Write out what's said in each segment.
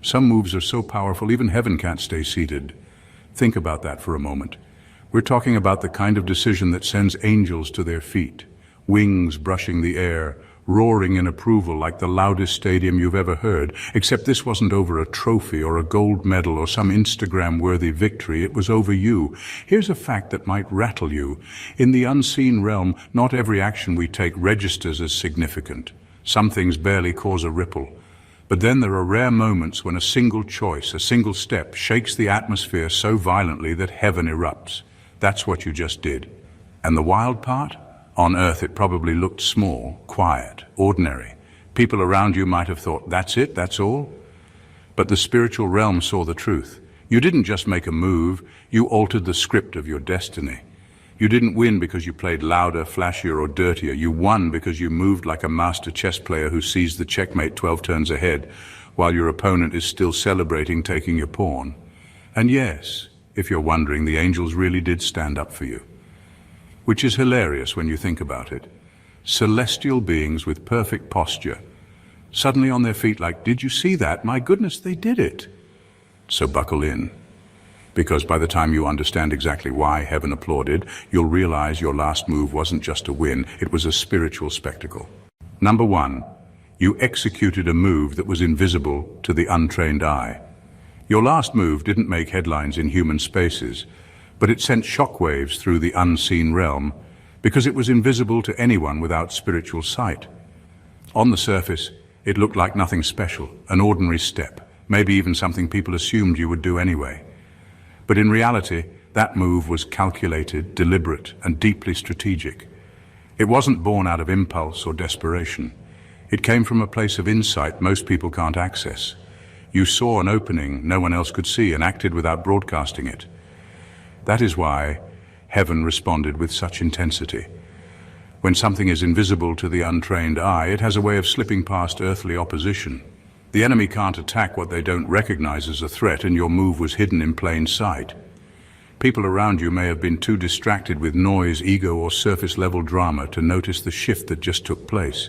Some moves are so powerful even heaven can't stay seated. Think about that for a moment. We're talking about the kind of decision that sends angels to their feet, wings brushing the air, roaring in approval like the loudest stadium you've ever heard, except this wasn't over a trophy or a gold medal or some Instagram-worthy victory, it was over you. Here's a fact that might rattle you. In the unseen realm, not every action we take registers as significant. Some things barely cause a ripple. But then there are rare moments when a single choice, a single step, shakes the atmosphere so violently that heaven erupts. That's what you just did. And the wild part? On earth it probably looked small, quiet, ordinary. People around you might have thought, that's it, that's all? But the spiritual realm saw the truth. You didn't just make a move, you altered the script of your destiny. You didn't win because you played louder, flashier, or dirtier. You won because you moved like a master chess player who sees the checkmate 12 turns ahead, while your opponent is still celebrating taking your pawn. And yes, if you're wondering, the angels really did stand up for you. Which is hilarious when you think about it. Celestial beings with perfect posture, suddenly on their feet like, did you see that? My goodness, they did it. So buckle in, because by the time you understand exactly why heaven applauded, you'll realize your last move wasn't just a win, it was a spiritual spectacle. Number one, you executed a move that was invisible to the untrained eye. Your last move didn't make headlines in human spaces, but it sent shockwaves through the unseen realm because it was invisible to anyone without spiritual sight. On the surface, it looked like nothing special, an ordinary step, maybe even something people assumed you would do anyway. But in reality, that move was calculated, deliberate, and deeply strategic. It wasn't born out of impulse or desperation. It came from a place of insight most people can't access. You saw an opening no one else could see and acted without broadcasting it. That is why heaven responded with such intensity. When something is invisible to the untrained eye, it has a way of slipping past earthly opposition. The enemy can't attack what they don't recognize as a threat, and your move was hidden in plain sight. People around you may have been too distracted with noise, ego, or surface-level drama to notice the shift that just took place.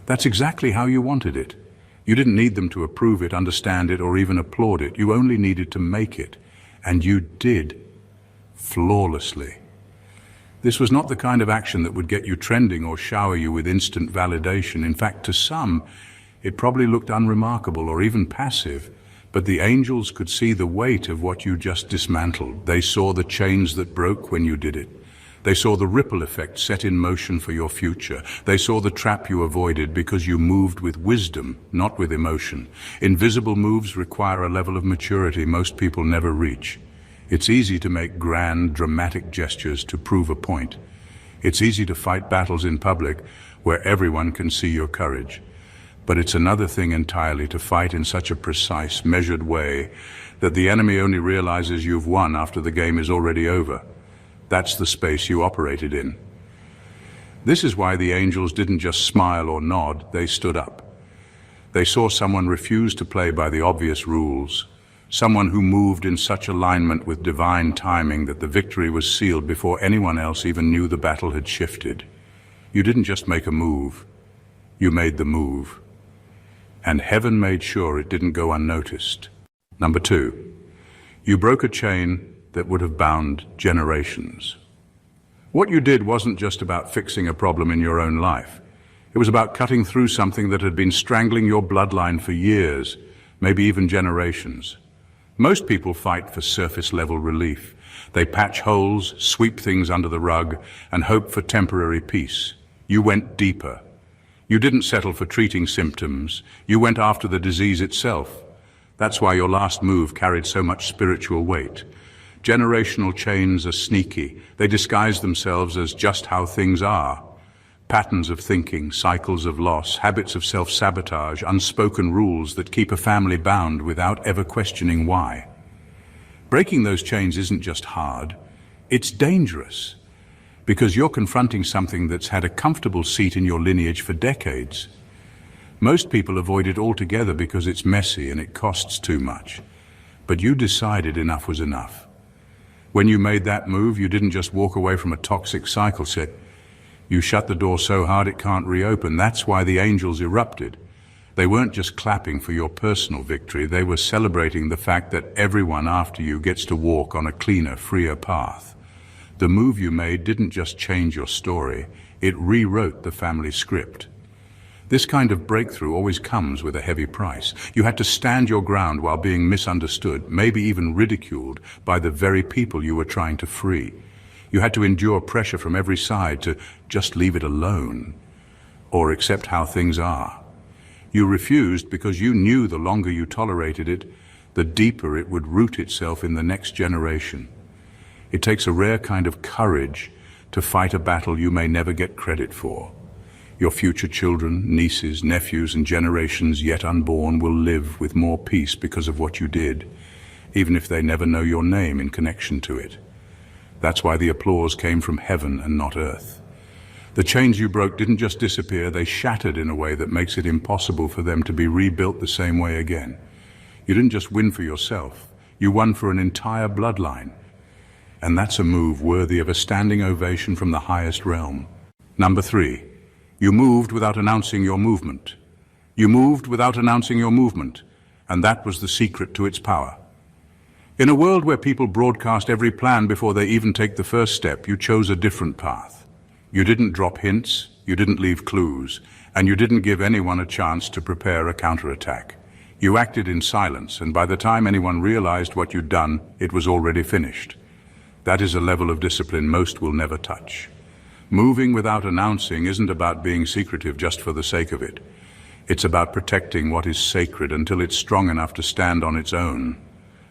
That's exactly how you wanted it. You didn't need them to approve it, understand it, or even applaud it. You only needed to make it. And you did. Flawlessly. This was not the kind of action that would get you trending or shower you with instant validation. In fact, to some, it probably looked unremarkable or even passive, but the angels could see the weight of what you just dismantled. They saw the chains that broke when you did it. They saw the ripple effect set in motion for your future. They saw the trap you avoided because you moved with wisdom, not with emotion. Invisible moves require a level of maturity most people never reach. It's easy to make grand, dramatic gestures to prove a point. It's easy to fight battles in public where everyone can see your courage. But it's another thing entirely to fight in such a precise, measured way that the enemy only realizes you've won after the game is already over. That's the space you operated in. This is why the angels didn't just smile or nod, they stood up. They saw someone refuse to play by the obvious rules. Someone who moved in such alignment with divine timing that the victory was sealed before anyone else even knew the battle had shifted. You didn't just make a move, you made the move. And heaven made sure it didn't go unnoticed. Number two, you broke a chain that would have bound generations. What you did wasn't just about fixing a problem in your own life. It was about cutting through something that had been strangling your bloodline for years, maybe even generations. Most people fight for surface-level relief. They patch holes, sweep things under the rug, and hope for temporary peace. You went deeper. You didn't settle for treating symptoms. You went after the disease itself. That's why your last move carried so much spiritual weight. Generational chains are sneaky. They disguise themselves as just how things are. Patterns of thinking, cycles of loss, habits of self-sabotage, unspoken rules that keep a family bound without ever questioning why. Breaking those chains isn't just hard, it's dangerous, because you're confronting something that's had a comfortable seat in your lineage for decades. Most people avoid it altogether because it's messy and it costs too much. But you decided enough was enough. When you made that move, you didn't just walk away from a toxic cycle set. You shut the door so hard it can't reopen. That's why the angels erupted. They weren't just clapping for your personal victory, they were celebrating the fact that everyone after you gets to walk on a cleaner, freer path. The move you made didn't just change your story, it rewrote the family script. This kind of breakthrough always comes with a heavy price. You had to stand your ground while being misunderstood, maybe even ridiculed, by the very people you were trying to free. You had to endure pressure from every side to just leave it alone, or accept how things are. You refused because you knew the longer you tolerated it, the deeper it would root itself in the next generation. It takes a rare kind of courage to fight a battle you may never get credit for. Your future children, nieces, nephews, and generations yet unborn will live with more peace because of what you did, even if they never know your name in connection to it. That's why the applause came from heaven and not earth. The chains you broke didn't just disappear, they shattered in a way that makes it impossible for them to be rebuilt the same way again. You didn't just win for yourself, you won for an entire bloodline. And that's a move worthy of a standing ovation from the highest realm. Number 3, you moved without announcing your movement. You moved without announcing your movement, and that was the secret to its power. In a world where people broadcast every plan before they even take the first step, you chose a different path. You didn't drop hints, you didn't leave clues, and you didn't give anyone a chance to prepare a counterattack. You acted in silence, and by the time anyone realized what you'd done, it was already finished. That is a level of discipline most will never touch. Moving without announcing isn't about being secretive just for the sake of it. It's about protecting what is sacred until it's strong enough to stand on its own.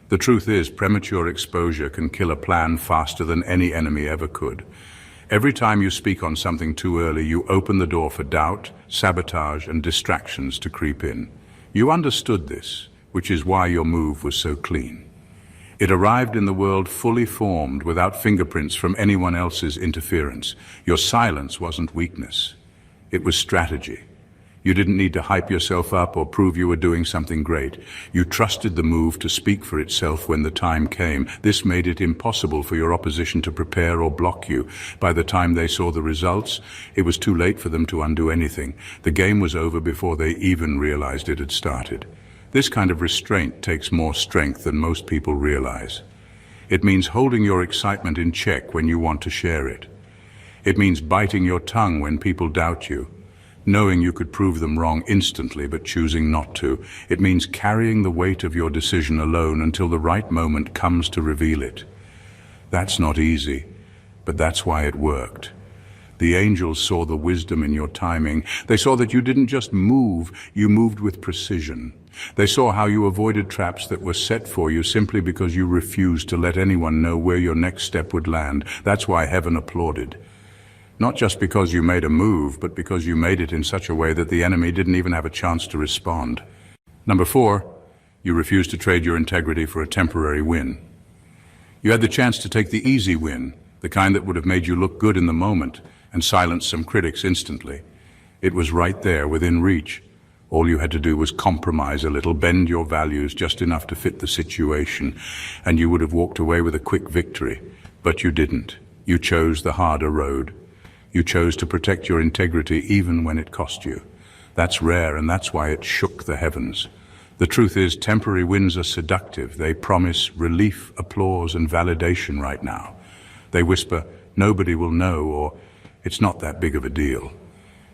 The truth is, premature exposure can kill a plan faster than any enemy ever could. Every time you speak on something too early, you open the door for doubt, sabotage, and distractions to creep in. You understood this, which is why your move was so clean. It arrived in the world fully formed, without fingerprints from anyone else's interference. Your silence wasn't weakness. It was strategy. You didn't need to hype yourself up or prove you were doing something great. You trusted the move to speak for itself when the time came. This made it impossible for your opposition to prepare or block you. By the time they saw the results, it was too late for them to undo anything. The game was over before they even realized it had started. This kind of restraint takes more strength than most people realize. It means holding your excitement in check when you want to share it. It means biting your tongue when people doubt you, knowing you could prove them wrong instantly but choosing not to. It means carrying the weight of your decision alone until the right moment comes to reveal it. That's not easy, but that's why it worked. The angels saw the wisdom in your timing. They saw that you didn't just move, you moved with precision. They saw how you avoided traps that were set for you simply because you refused to let anyone know where your next step would land. That's why heaven applauded. Not just because you made a move, but because you made it in such a way that the enemy didn't even have a chance to respond. Number 4, you refused to trade your integrity for a temporary win. You had the chance to take the easy win, the kind that would have made you look good in the moment and silence some critics instantly. It was right there, within reach. All you had to do was compromise a little, bend your values just enough to fit the situation, and you would have walked away with a quick victory. But you didn't. You chose the harder road. You chose to protect your integrity even when it cost you. That's rare, and that's why it shook the heavens. The truth is, temporary wins are seductive. They promise relief, applause, and validation right now. They whisper, nobody will know, or it's not that big of a deal.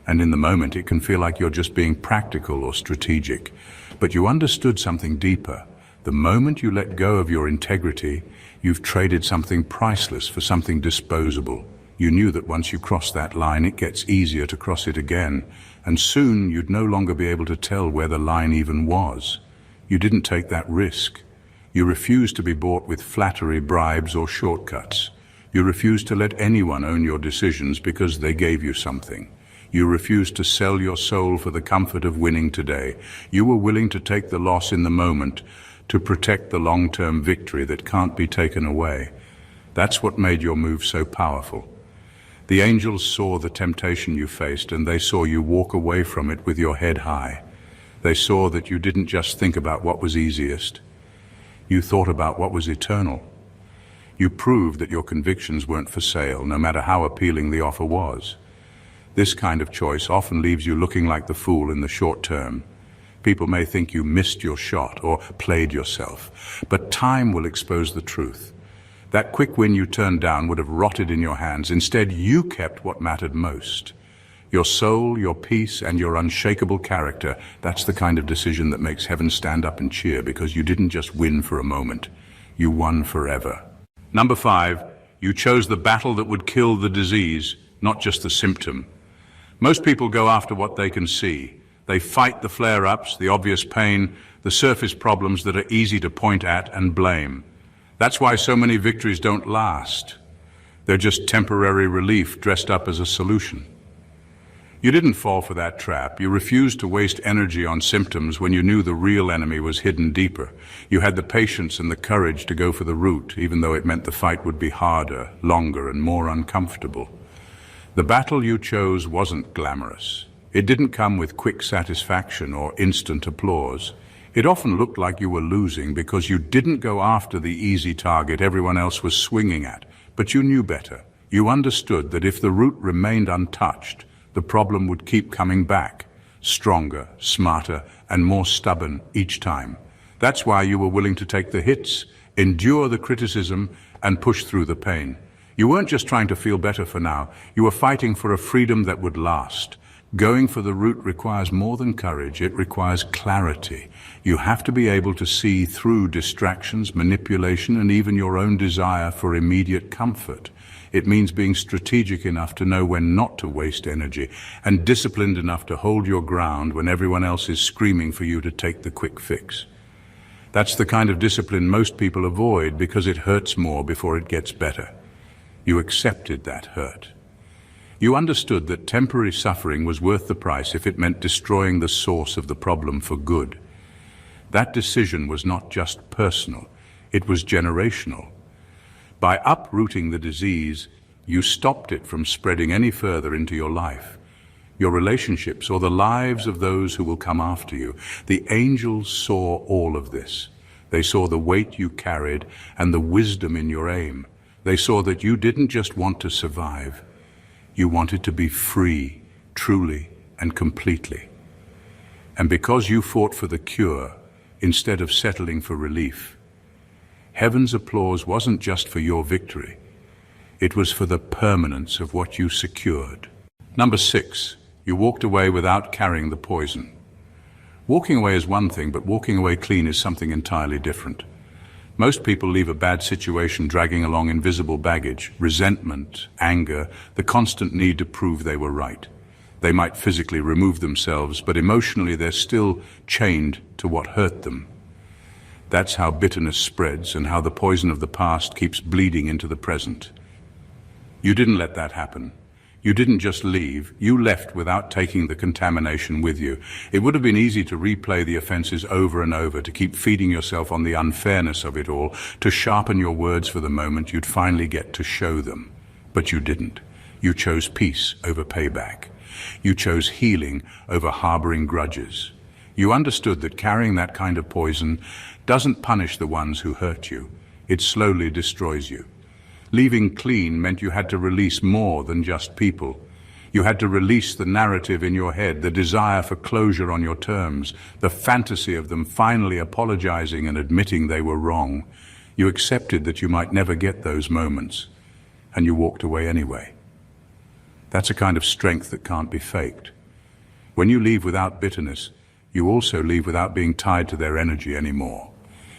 And in the moment, it can feel like you're just being practical or strategic. But you understood something deeper. The moment you let go of your integrity, you've traded something priceless for something disposable. You knew that once you cross that line, it gets easier to cross it again. And soon, you'd no longer be able to tell where the line even was. You didn't take that risk. You refused to be bought with flattery, bribes, or shortcuts. You refused to let anyone own your decisions because they gave you something. You refused to sell your soul for the comfort of winning today. You were willing to take the loss in the moment to protect the long-term victory that can't be taken away. That's what made your move so powerful. The angels saw the temptation you faced, and they saw you walk away from it with your head high. They saw that you didn't just think about what was easiest. You thought about what was eternal. You proved that your convictions weren't for sale, no matter how appealing the offer was. This kind of choice often leaves you looking like the fool in the short term, People may think you missed your shot or played yourself, but time will expose the truth. That quick win you turned down would have rotted in your hands. Instead, you kept what mattered most. Your soul, your peace, and your unshakable character. That's the kind of decision that makes heaven stand up and cheer, because you didn't just win for a moment. You won forever. Number 5, you chose the battle that would kill the disease, not just the symptom. Most people go after what they can see. They fight the flare-ups, the obvious pain, the surface problems that are easy to point at and blame. That's why so many victories don't last. They're just temporary relief dressed up as a solution. You didn't fall for that trap. You refused to waste energy on symptoms when you knew the real enemy was hidden deeper. You had the patience and the courage to go for the root, even though it meant the fight would be harder, longer, and more uncomfortable. The battle you chose wasn't glamorous. It didn't come with quick satisfaction or instant applause. It often looked like you were losing because you didn't go after the easy target everyone else was swinging at. But you knew better. You understood that if the root remained untouched, the problem would keep coming back, stronger, smarter, and more stubborn each time. That's why you were willing to take the hits, endure the criticism, and push through the pain. You weren't just trying to feel better for now. You were fighting for a freedom that would last. Going for the root requires more than courage. It requires clarity. You have to be able to see through distractions, manipulation, and even your own desire for immediate comfort. It means being strategic enough to know when not to waste energy, and disciplined enough to hold your ground when everyone else is screaming for you to take the quick fix. That's the kind of discipline most people avoid because it hurts more before it gets better. You accepted that hurt. You understood that temporary suffering was worth the price if it meant destroying the source of the problem for good. That decision was not just personal, it was generational. By uprooting the disease, you stopped it from spreading any further into your life, your relationships, or the lives of those who will come after you. The angels saw all of this. They saw the weight you carried and the wisdom in your aim. They saw that you didn't just want to survive. You wanted to be free, truly and completely. And because you fought for the cure instead of settling for relief, heaven's applause wasn't just for your victory. It was for the permanence of what you secured. Number 6, you walked away without carrying the poison. Walking away is one thing, but walking away clean is something entirely different. Most people leave a bad situation dragging along invisible baggage, resentment, anger, the constant need to prove they were right. They might physically remove themselves, but emotionally they're still chained to what hurt them. That's how bitterness spreads and how the poison of the past keeps bleeding into the present. You didn't let that happen. You didn't just leave, you left without taking the contamination with you. It would have been easy to replay the offenses over and over, to keep feeding yourself on the unfairness of it all, to sharpen your words for the moment you'd finally get to show them. But you didn't. You chose peace over payback. You chose healing over harboring grudges. You understood that carrying that kind of poison doesn't punish the ones who hurt you. It slowly destroys you. Leaving clean meant you had to release more than just people. You had to release the narrative in your head, the desire for closure on your terms, the fantasy of them finally apologizing and admitting they were wrong. You accepted that you might never get those moments, and you walked away anyway. That's a kind of strength that can't be faked. When you leave without bitterness, you also leave without being tied to their energy anymore.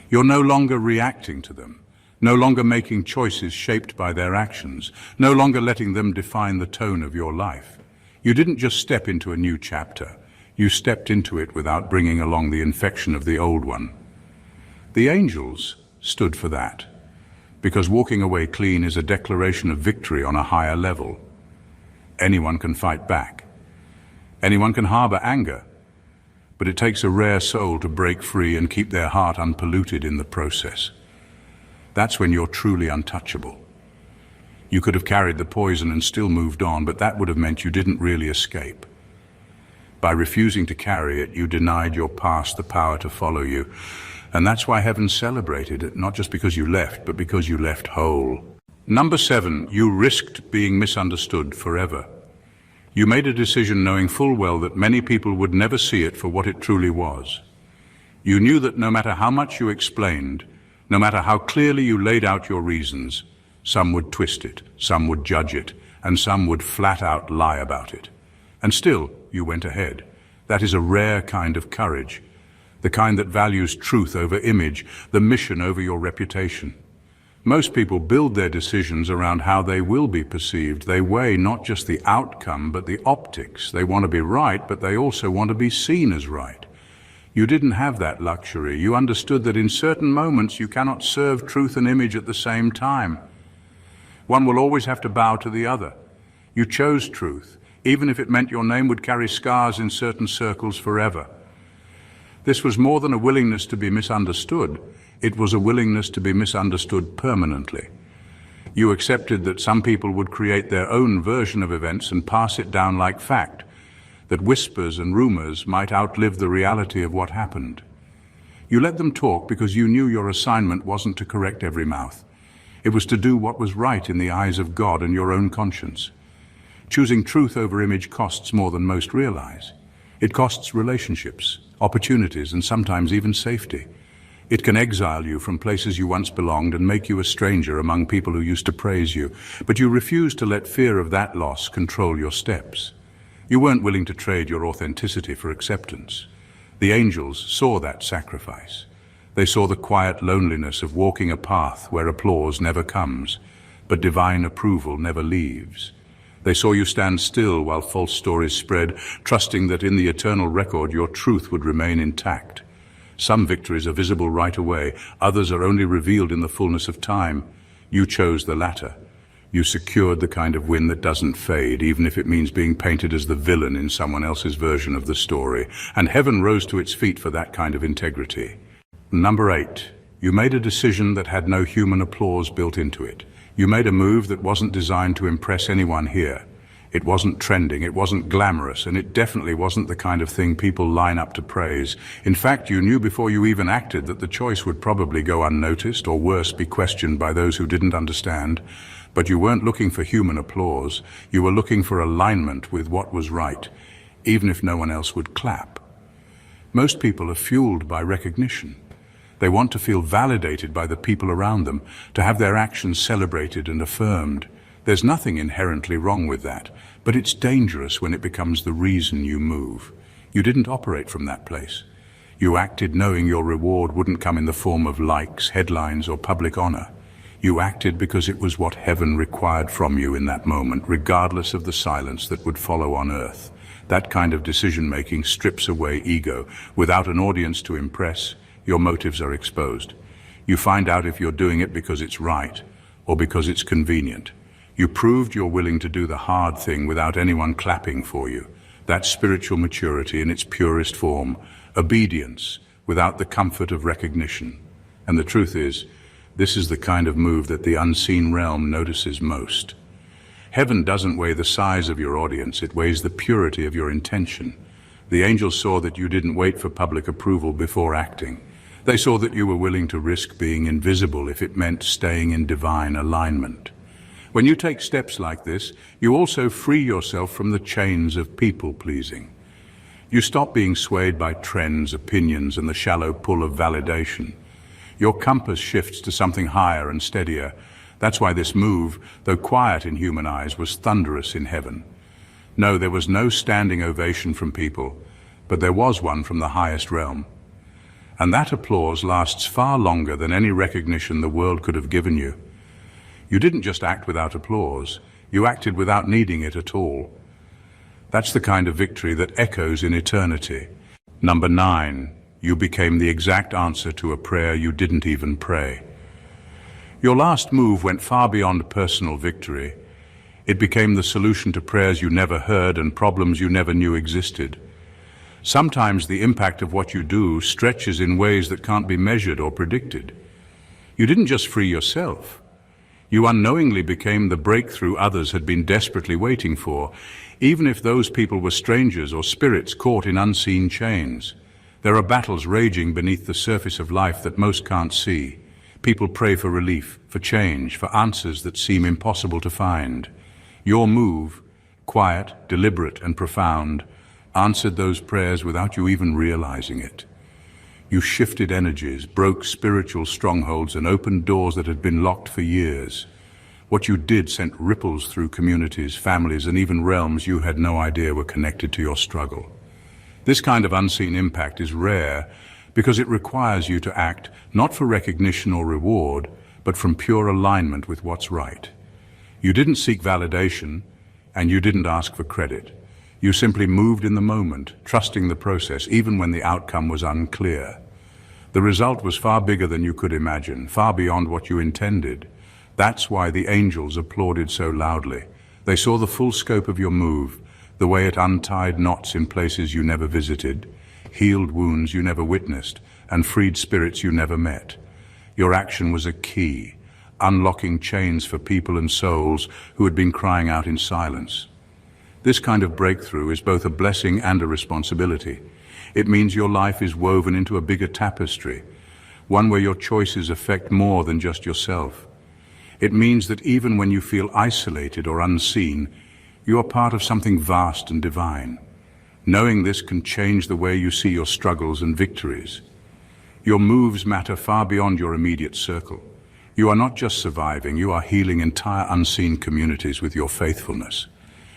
You're no longer reacting to them. No longer making choices shaped by their actions, no longer letting them define the tone of your life. You didn't just step into a new chapter, you stepped into it without bringing along the infection of the old one. The angels stood for that, because walking away clean is a declaration of victory on a higher level. Anyone can fight back. Anyone can harbor anger, but it takes a rare soul to break free and keep their heart unpolluted in the process. That's when you're truly untouchable. You could have carried the poison and still moved on, but that would have meant you didn't really escape. By refusing to carry it, you denied your past the power to follow you. And that's why heaven celebrated it, not just because you left, but because you left whole. Number 7, you risked being misunderstood forever. You made a decision knowing full well that many people would never see it for what it truly was. You knew that no matter how much you explained, no matter how clearly you laid out your reasons, some would twist it, some would judge it, and some would flat out lie about it. And still, you went ahead. That is a rare kind of courage, the kind that values truth over image, the mission over your reputation. Most people build their decisions around how they will be perceived. They weigh not just the outcome, but the optics. They want to be right, but they also want to be seen as right. You didn't have that luxury. You understood that in certain moments you cannot serve truth and image at the same time. One will always have to bow to the other. You chose truth, even if it meant your name would carry scars in certain circles forever. This was more than a willingness to be misunderstood. It was a willingness to be misunderstood permanently. You accepted that some people would create their own version of events and pass it down like fact, that whispers and rumors might outlive the reality of what happened. You let them talk because you knew your assignment wasn't to correct every mouth. It was to do what was right in the eyes of God and your own conscience. Choosing truth over image costs more than most realize. It costs relationships, opportunities, and sometimes even safety. It can exile you from places you once belonged and make you a stranger among people who used to praise you. But you refused to let fear of that loss control your steps. You weren't willing to trade your authenticity for acceptance. The angels saw that sacrifice. They saw the quiet loneliness of walking a path where applause never comes, but divine approval never leaves. They saw you stand still while false stories spread, trusting that in the eternal record your truth would remain intact. Some victories are visible right away, others are only revealed in the fullness of time. You chose the latter. You secured the kind of win that doesn't fade, even if it means being painted as the villain in someone else's version of the story. And heaven rose to its feet for that kind of integrity. Number 8, you made a decision that had no human applause built into it. You made a move that wasn't designed to impress anyone here. It wasn't trending, it wasn't glamorous, and it definitely wasn't the kind of thing people line up to praise. In fact, you knew before you even acted that the choice would probably go unnoticed, or worse, be questioned by those who didn't understand. But you weren't looking for human applause. You were looking for alignment with what was right, even if no one else would clap. Most people are fueled by recognition. They want to feel validated by the people around them, to have their actions celebrated and affirmed. There's nothing inherently wrong with that, but it's dangerous when it becomes the reason you move. You didn't operate from that place. You acted knowing your reward wouldn't come in the form of likes, headlines, or public honor. You acted because it was what heaven required from you in that moment, regardless of the silence that would follow on earth. That kind of decision-making strips away ego. Without an audience to impress, your motives are exposed. You find out if you're doing it because it's right or because it's convenient. You proved you're willing to do the hard thing without anyone clapping for you. That's spiritual maturity in its purest form, obedience without the comfort of recognition. And the truth is, this is the kind of move that the unseen realm notices most. Heaven doesn't weigh the size of your audience, it weighs the purity of your intention. The angels saw that you didn't wait for public approval before acting. They saw that you were willing to risk being invisible if it meant staying in divine alignment. When you take steps like this, you also free yourself from the chains of people-pleasing. You stop being swayed by trends, opinions, and the shallow pull of validation. Your compass shifts to something higher and steadier. That's why this move, though quiet in human eyes, was thunderous in heaven. No, there was no standing ovation from people, but there was one from the highest realm. And that applause lasts far longer than any recognition the world could have given you. You didn't just act without applause, you acted without needing it at all. That's the kind of victory that echoes in eternity. Number 9, you became the exact answer to a prayer you didn't even pray. Your last move went far beyond personal victory. It became the solution to prayers you never heard and problems you never knew existed. Sometimes the impact of what you do stretches in ways that can't be measured or predicted. You didn't just free yourself. You unknowingly became the breakthrough others had been desperately waiting for, even if those people were strangers or spirits caught in unseen chains. There are battles raging beneath the surface of life that most can't see. People pray for relief, for change, for answers that seem impossible to find. Your move, quiet, deliberate, and profound, answered those prayers without you even realizing it. You shifted energies, broke spiritual strongholds, and opened doors that had been locked for years. What you did sent ripples through communities, families, and even realms you had no idea were connected to your struggle. This kind of unseen impact is rare because it requires you to act not for recognition or reward, but from pure alignment with what's right. You didn't seek validation, and you didn't ask for credit. You simply moved in the moment, trusting the process, even when the outcome was unclear. The result was far bigger than you could imagine, far beyond what you intended. That's why the angels applauded so loudly. They saw the full scope of your move, the way it untied knots in places you never visited, healed wounds you never witnessed, and freed spirits you never met. Your action was a key, unlocking chains for people and souls who had been crying out in silence. This kind of breakthrough is both a blessing and a responsibility. It means your life is woven into a bigger tapestry, one where your choices affect more than just yourself. It means that even when you feel isolated or unseen, you are part of something vast and divine. Knowing this can change the way you see your struggles and victories. Your moves matter far beyond your immediate circle. You are not just surviving, you are healing entire unseen communities with your faithfulness.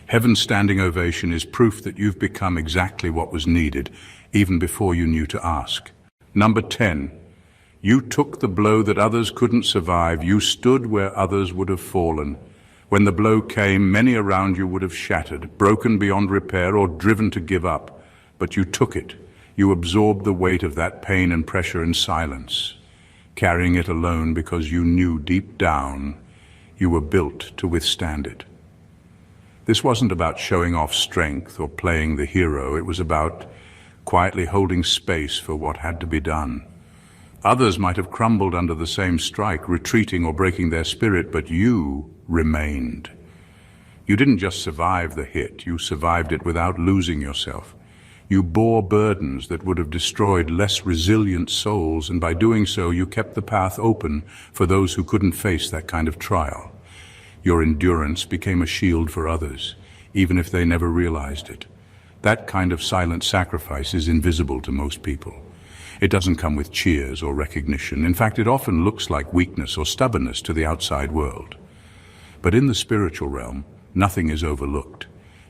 Heaven's standing ovation is proof that you've become exactly what was needed, even before you knew to ask. Number 10. You took the blow that others couldn't survive. You stood where others would have fallen. When the blow came, many around you would have shattered, broken beyond repair, or driven to give up. But you took it. You absorbed the weight of that pain and pressure in silence, carrying it alone because you knew deep down you were built to withstand it. This wasn't about showing off strength or playing the hero. It was about quietly holding space for what had to be done. Others might have crumbled under the same strike, retreating or breaking their spirit, but you remained. You didn't just survive the hit, you survived it without losing yourself. You bore burdens that would have destroyed less resilient souls, and by doing so, you kept the path open for those who couldn't face that kind of trial. Your endurance became a shield for others, even if they never realized it. That kind of silent sacrifice is invisible to most people. It doesn't come with cheers or recognition. In fact, it often looks like weakness or stubbornness to the outside world. But in the spiritual realm, nothing is overlooked.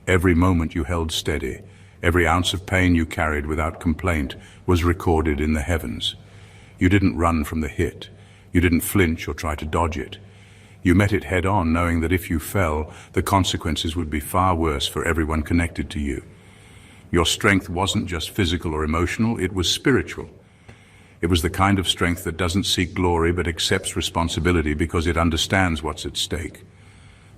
Every moment you held steady, every ounce of pain you carried without complaint was recorded in the heavens. You didn't run from the hit. You didn't flinch or try to dodge it. You met it head on, knowing that if you fell, the consequences would be far worse for everyone connected to you. Your strength wasn't just physical or emotional, it was spiritual. It was the kind of strength that doesn't seek glory but accepts responsibility because it understands what's at stake.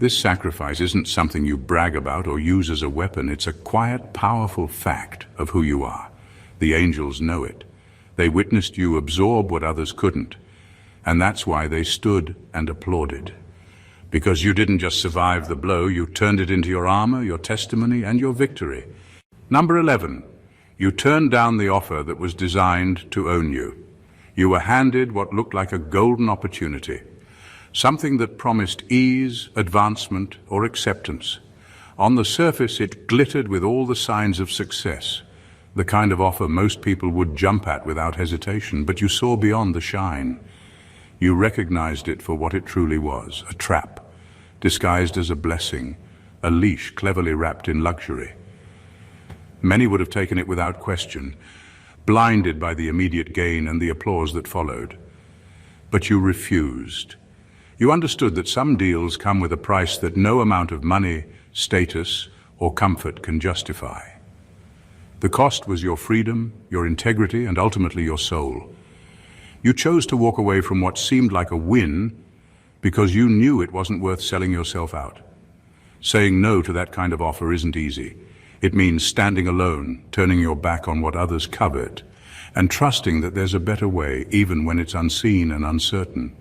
This sacrifice isn't something you brag about or use as a weapon. It's a quiet, powerful fact of who you are. The angels know it. They witnessed you absorb what others couldn't. And that's why they stood and applauded. Because you didn't just survive the blow, you turned it into your armor, your testimony, and your victory. Number 11. You turned down the offer that was designed to own you. You were handed what looked like a golden opportunity, something that promised ease, advancement, or acceptance. On the surface, it glittered with all the signs of success, the kind of offer most people would jump at without hesitation, but you saw beyond the shine. You recognized it for what it truly was, a trap, disguised as a blessing, a leash cleverly wrapped in luxury. Many would have taken it without question, blinded by the immediate gain and the applause that followed. But you refused. You understood that some deals come with a price that no amount of money, status, or comfort can justify. The cost was your freedom, your integrity, and ultimately your soul. You chose to walk away from what seemed like a win because you knew it wasn't worth selling yourself out. Saying no to that kind of offer isn't easy. It means standing alone, turning your back on what others covet, and trusting that there's a better way, even when it's unseen and uncertain.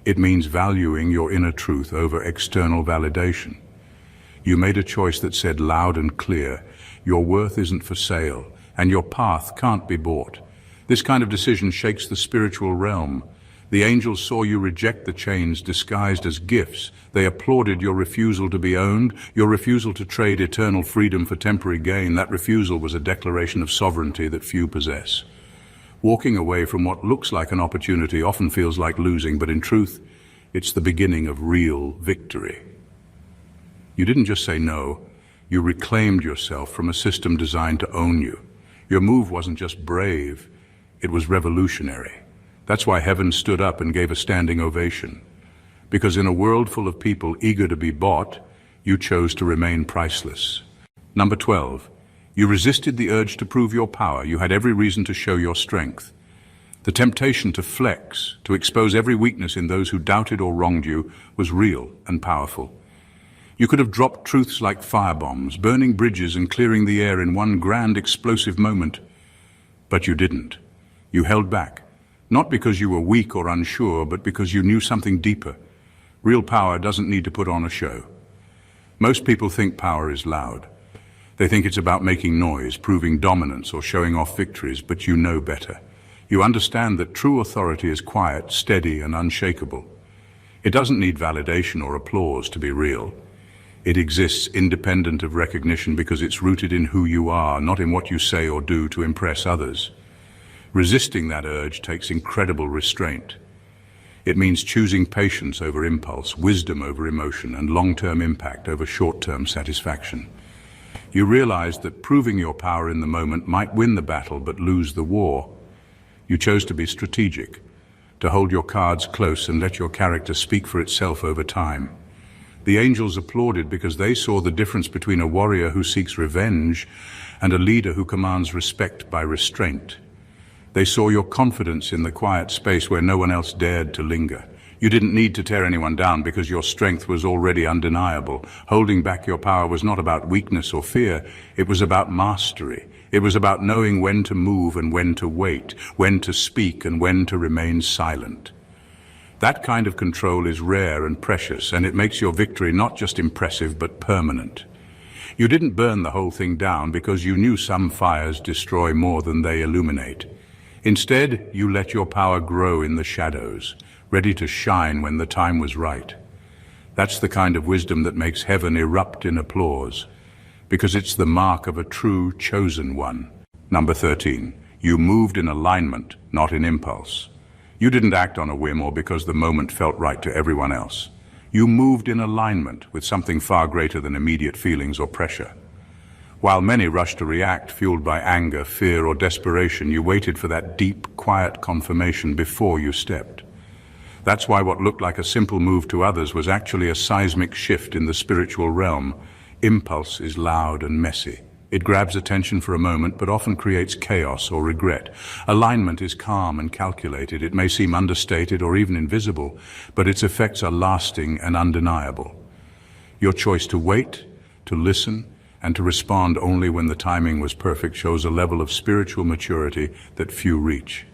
It means valuing your inner truth over external validation. You made a choice that said loud and clear, your worth isn't for sale, and your path can't be bought. This kind of decision shakes the spiritual realm The angels saw you reject the chains disguised as gifts. They applauded your refusal to be owned, your refusal to trade eternal freedom for temporary gain. That refusal was a declaration of sovereignty that few possess. Walking away from what looks like an opportunity often feels like losing, but in truth, it's the beginning of real victory. You didn't just say no, you reclaimed yourself from a system designed to own you. Your move wasn't just brave, it was revolutionary. That's why heaven stood up and gave a standing ovation. Because in a world full of people eager to be bought, you chose to remain priceless. Number 12, you resisted the urge to prove your power. You had every reason to show your strength. The temptation to flex, to expose every weakness in those who doubted or wronged you, was real and powerful. You could have dropped truths like firebombs, burning bridges and clearing the air in one grand explosive moment. But you didn't. You held back. Not because you were weak or unsure, but because you knew something deeper. Real power doesn't need to put on a show. Most people think power is loud. They think it's about making noise, proving dominance, or showing off victories, but you know better. You understand that true authority is quiet, steady, and unshakable. It doesn't need validation or applause to be real. It exists independent of recognition because it's rooted in who you are, not in what you say or do to impress others. Resisting that urge takes incredible restraint. It means choosing patience over impulse, wisdom over emotion, and long-term impact over short-term satisfaction. You realize that proving your power in the moment might win the battle but lose the war. You chose to be strategic, to hold your cards close and let your character speak for itself over time. The angels applauded because they saw the difference between a warrior who seeks revenge and a leader who commands respect by restraint. They saw your confidence in the quiet space where no one else dared to linger. You didn't need to tear anyone down because your strength was already undeniable. Holding back your power was not about weakness or fear. It was about mastery. It was about knowing when to move and when to wait, when to speak and when to remain silent. That kind of control is rare and precious, and it makes your victory not just impressive but permanent. You didn't burn the whole thing down because you knew some fires destroy more than they illuminate. Instead, you let your power grow in the shadows, ready to shine when the time was right. That's the kind of wisdom that makes heaven erupt in applause, because it's the mark of a true chosen one. Number 13, you moved in alignment, not in impulse. You didn't act on a whim or because the moment felt right to everyone else. You moved in alignment with something far greater than immediate feelings or pressure. While many rushed to react, fueled by anger, fear, or desperation, you waited for that deep, quiet confirmation before you stepped. That's why what looked like a simple move to others was actually a seismic shift in the spiritual realm. Impulse is loud and messy. It grabs attention for a moment, but often creates chaos or regret. Alignment is calm and calculated. It may seem understated or even invisible, but its effects are lasting and undeniable. Your choice to wait, to listen, and to respond only when the timing was perfect shows a level of spiritual maturity that few reach.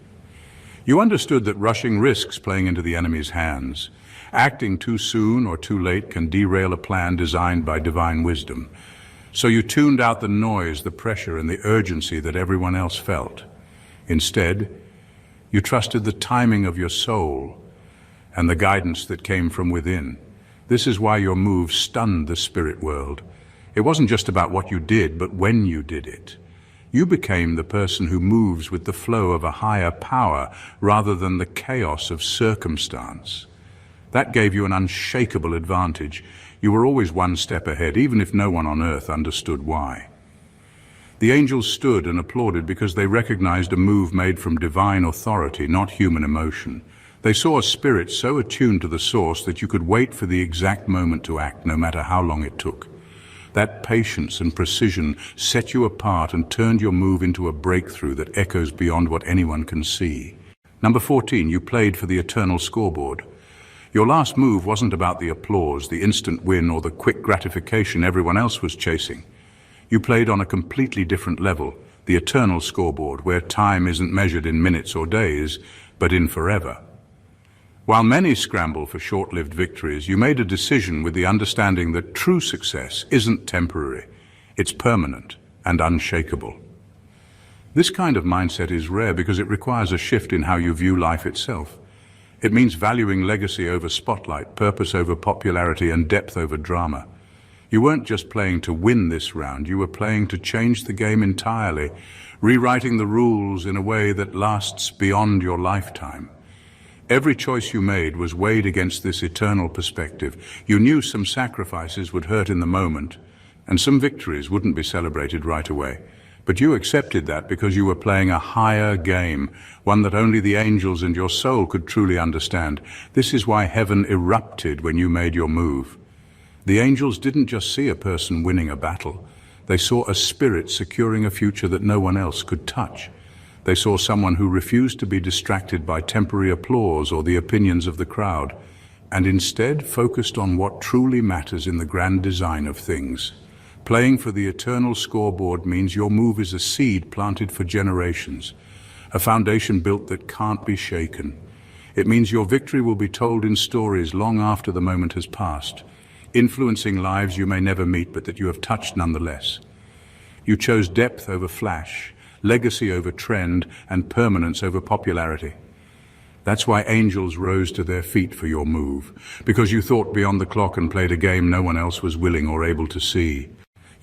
You understood that rushing risks playing into the enemy's hands. Acting too soon or too late can derail a plan designed by divine wisdom. So you tuned out the noise, the pressure, and the urgency that everyone else felt. Instead, you trusted the timing of your soul and the guidance that came from within. This is why your move stunned the spirit world. It wasn't just about what you did, but when you did it. You became the person who moves with the flow of a higher power rather than the chaos of circumstance. That gave you an unshakable advantage. You were always one step ahead, even if no one on earth understood why. The angels stood and applauded because they recognized a move made from divine authority, not human emotion. They saw a spirit so attuned to the source that you could wait for the exact moment to act, no matter how long it took. That patience and precision set you apart and turned your move into a breakthrough that echoes beyond what anyone can see. Number 14, you played for the eternal scoreboard. Your last move wasn't about the applause, the instant win, or the quick gratification everyone else was chasing. You played on a completely different level, the eternal scoreboard, where time isn't measured in minutes or days, but in forever. While many scramble for short-lived victories, you made a decision with the understanding that true success isn't temporary, it's permanent and unshakable. This kind of mindset is rare because it requires a shift in how you view life itself. It means valuing legacy over spotlight, purpose over popularity, and depth over drama. You weren't just playing to win this round, you were playing to change the game entirely, rewriting the rules in a way that lasts beyond your lifetime. Every choice you made was weighed against this eternal perspective. You knew some sacrifices would hurt in the moment, and some victories wouldn't be celebrated right away. But you accepted that because you were playing a higher game, one that only the angels and your soul could truly understand. This is why heaven erupted when you made your move. The angels didn't just see a person winning a battle. They saw a spirit securing a future that no one else could touch. They saw someone who refused to be distracted by temporary applause or the opinions of the crowd, and instead focused on what truly matters in the grand design of things. Playing for the eternal scoreboard means your move is a seed planted for generations, a foundation built that can't be shaken. It means your victory will be told in stories long after the moment has passed, influencing lives you may never meet but that you have touched nonetheless. You chose depth over flash, legacy over trend, and permanence over popularity. That's why angels rose to their feet for your move, because you thought beyond the clock and played a game no one else was willing or able to see.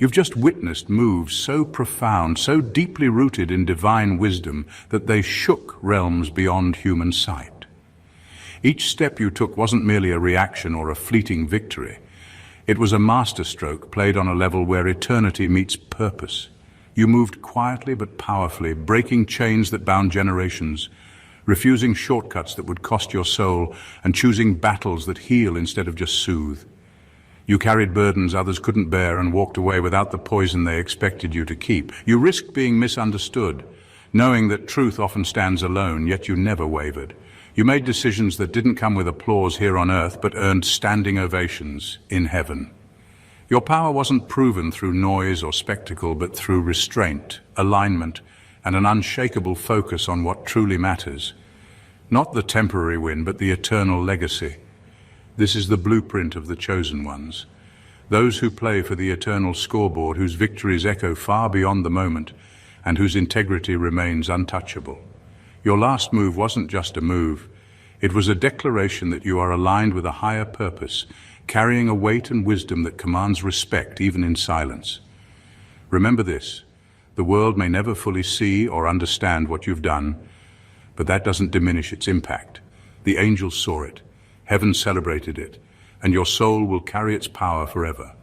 You've just witnessed moves so profound, so deeply rooted in divine wisdom that they shook realms beyond human sight. Each step you took wasn't merely a reaction or a fleeting victory. It was a masterstroke played on a level where eternity meets purpose. You moved quietly but powerfully, breaking chains that bound generations, refusing shortcuts that would cost your soul, and choosing battles that heal instead of just soothe. You carried burdens others couldn't bear and walked away without the poison they expected you to keep. You risked being misunderstood, knowing that truth often stands alone, yet you never wavered. You made decisions that didn't come with applause here on earth, but earned standing ovations in heaven. Your power wasn't proven through noise or spectacle, but through restraint, alignment, and an unshakable focus on what truly matters. Not the temporary win, but the eternal legacy. This is the blueprint of the chosen ones. Those who play for the eternal scoreboard, whose victories echo far beyond the moment, and whose integrity remains untouchable. Your last move wasn't just a move. It was a declaration that you are aligned with a higher purpose, carrying a weight and wisdom that commands respect even in silence. Remember this, the world may never fully see or understand what you've done, but that doesn't diminish its impact. The angels saw it, heaven celebrated it, and your soul will carry its power forever.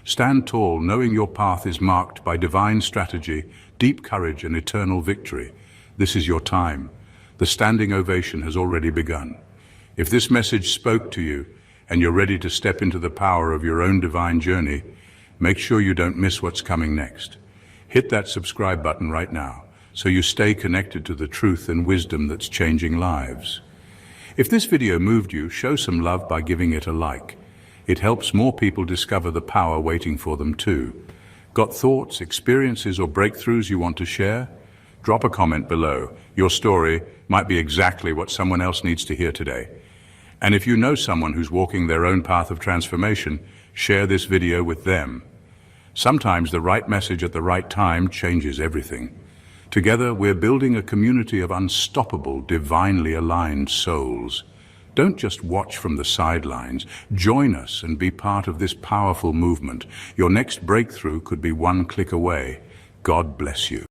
Stand tall, knowing your path is marked by divine strategy, deep courage, and eternal victory. This is your time. The standing ovation has already begun. If this message spoke to you, and you're ready to step into the power of your own divine journey, make sure you don't miss what's coming next. Hit that subscribe button right now, so you stay connected to the truth and wisdom that's changing lives. If this video moved you, show some love by giving it a like. It helps more people discover the power waiting for them too. Got thoughts, experiences, or breakthroughs you want to share? Drop a comment below. Your story might be exactly what someone else needs to hear today. And if you know someone who's walking their own path of transformation, share this video with them. Sometimes the right message at the right time changes everything. Together, we're building a community of unstoppable, divinely aligned souls. Don't just watch from the sidelines. Join us and be part of this powerful movement. Your next breakthrough could be one click away. God bless you.